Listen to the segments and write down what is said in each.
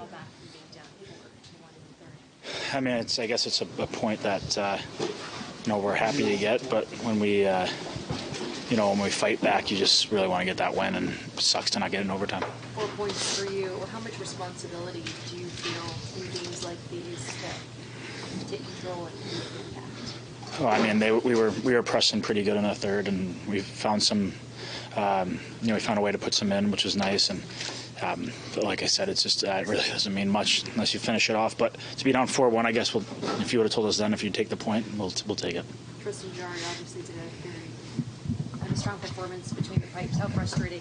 battle back from being down 4-1 in the third? I mean, I guess it's a point that we're happy to get, but when we when we fight back, you just really want to get that win, and it sucks to not get it in overtime. 4 points for you. How much responsibility do you feel in games like these to take control and impact? Well, I mean, we were pressing pretty good in the third, and we found some, we found a way to put some in, which was nice. And but like I said, it's just it really doesn't mean much unless you finish it off. But to be down 4-1, I guess if you would have told us then, if you take the point, we'll take it. Tristan Jarry obviously did a strong performance between the pipes. How frustrating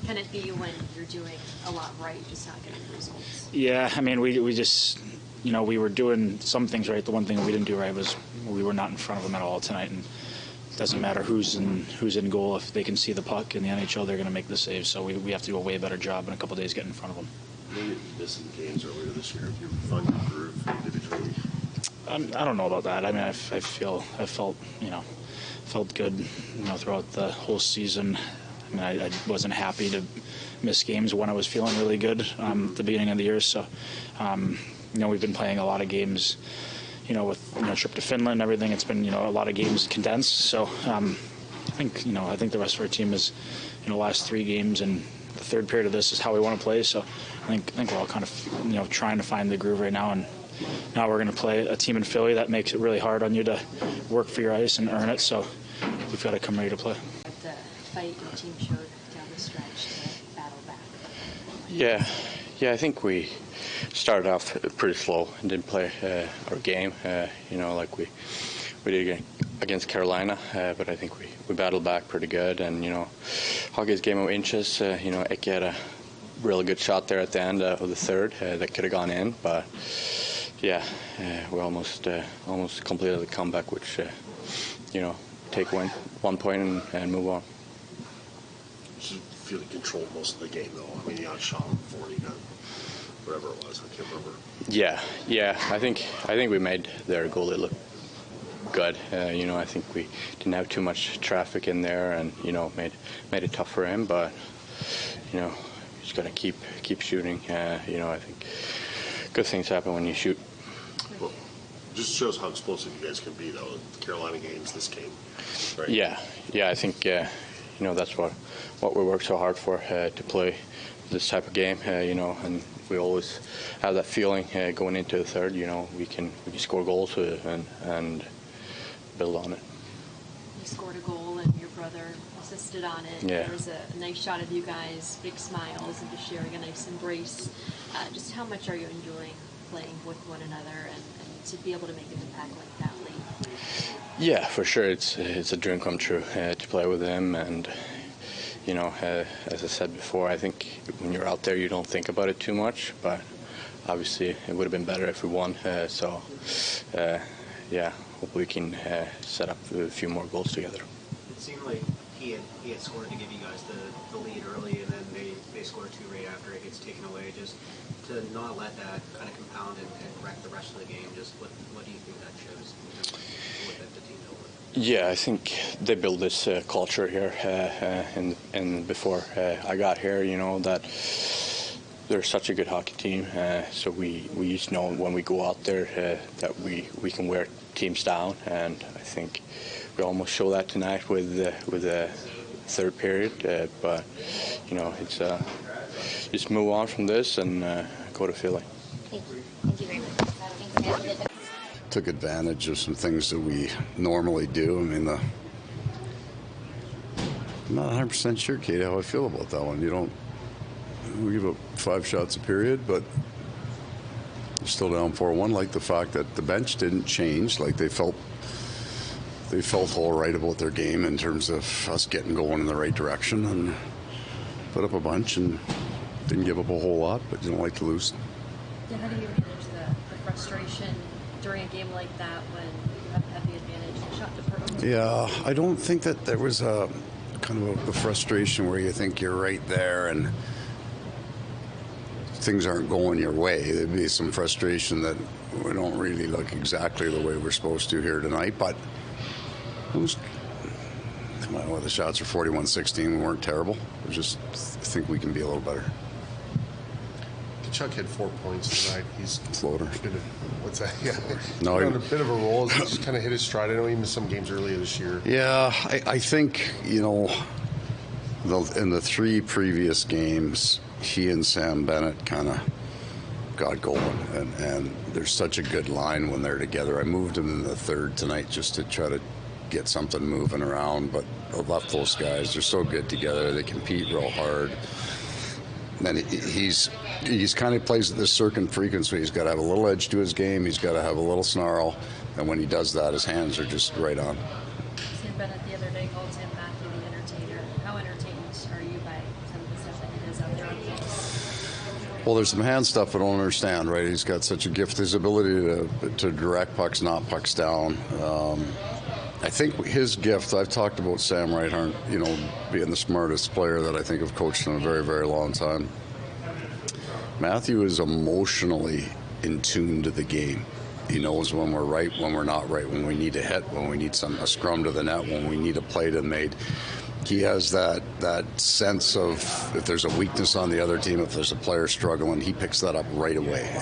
can it be when you're doing a lot right, just not getting the results? Yeah, I mean, we just, we were doing some things right. The one thing we didn't do right was we were not in front of them at all tonight. And it doesn't matter who's in goal. If they can see the puck in the NHL, they're going to make the save. So we have to do a way better job in a couple of days getting in front of them. Maybe missing games earlier this year. Have you found your groove individually? I don't know about that. I mean, I felt good, throughout the whole season. I mean, I wasn't happy to miss games when I was feeling really good at the beginning of the year. So, we've been playing a lot of games, with trip to Finland and everything. It's been a lot of games condensed. So, I think the rest of our team is, last 3 games and the third period of this is how we want to play. So, I think we're all kind of trying to find the groove right now. And now we're going to play a team in Philly that makes it really hard on you to work for your ice and earn it. So, we've got to come ready to play. The fight your team showed down the stretch to battle back. Yeah, I think we started off pretty slow and didn't play our game, like we did against Carolina. But I think we battled back pretty good. And hockey's a game of inches. Eke had a really good shot there at the end of the third that could have gone in, but yeah, we almost completed the comeback, which take 1 point and move on. You feel you controlled most of the game, though. I mean, you outshot 40, whatever it was. I can't remember. Yeah. I think we made their goalie look good. I think we didn't have too much traffic in there, and made it tough for him. But you just got to keep shooting. I think good things happen when you shoot. Well, just shows how explosive you guys can be, though. The Carolina games, this game. Right? Yeah. I think that's what we work so hard for, to play this type of game. And we always have that feeling going into the third. We can score goals and build on it. You scored a goal and your brother assisted on it. Yeah. There was a nice shot of you guys, big smiles, and just sharing a nice embrace. Just how much are you enjoying playing with one another and to be able to make an impact like that late? Yeah, for sure. It's a dream come true to play with him. And as I said before, I think when you're out there, you don't think about it too much. But obviously, it would have been better if we won. Hopefully we can set up a few more goals together. It seemed like he had scored to give you guys the lead early, and then they scored 2 right after it gets taken away. Just to not let that kind of compound and wreck the rest of the game. Just what do you think that shows what the team dealt with? Yeah, I think they build this culture here, and before I got here, that they're such a good hockey team. So we just know when we go out there that we can wear teams down, and I think we almost show that tonight with the third period. But it's just move on from this and go to Philly. Thank you very much. Took advantage of some things that we normally do. I mean, I'm not 100% sure, Kate, how I feel about that one. We give up 5 shots a period, but we're still down 4-1. Like the fact that the bench didn't change. Like they felt all right about their game in terms of us getting going in the right direction, and put up a bunch and didn't give up a whole lot, but you don't like to lose. Yeah, how do you manage the frustration during a game like that when you have the advantage, the shot department? Yeah, I don't think that there was a kind of a frustration where you think you're right there and things aren't going your way. There'd be some frustration that we don't really look exactly the way we're supposed to here tonight, but the shots are 41-16. We weren't terrible. I think we can be a little better. Tkachuk Tkachuk had 4 points tonight. He's Floater. What's that? Yeah. No, He's on a bit of a roll. He's just kind of hit his stride. I know he missed some games earlier this year. Yeah, I think, you know, in the 3 previous games, he and Sam Bennett kind of got going, and there's such a good line when they're together. I moved him in the 3rd tonight just to try to get something moving around, but I left those guys. They're so good together. They compete real hard. And he's kind of plays at this certain frequency. He's got to have a little edge to his game. He's got to have a little snarl. And when he does that, his hands are just right on. Sam Bennett the other day called Sam Matthew the entertainer. How entertained are you by some of the stuff that he does out there on the ice? Well, there's some hand stuff I don't understand, right? He's got such a gift. His ability to direct pucks, not pucks down. I think his gift, I've talked about Sam Reinhart, you know, being the smartest player that I think I've coached in a very, very long time. Matthew is emotionally in tune to the game. He knows when we're right, when we're not right, when we need a hit, when we need a scrum to the net, when we need a play to made. He has that sense of if there's a weakness on the other team, if there's a player struggling, he picks that up right away.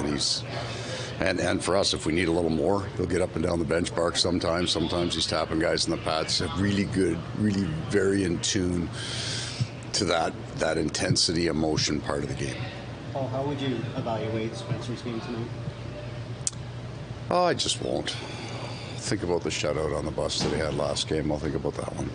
And for us, if we need a little more, he'll get up and down the bench, bark sometimes. Sometimes he's tapping guys in the pads. Really good, really very in tune to that intensity, emotion part of the game. Paul, how would you evaluate Spencer's game tonight? Oh, I just won't. Think about the shutout on the bus that he had last game. I'll think about that one.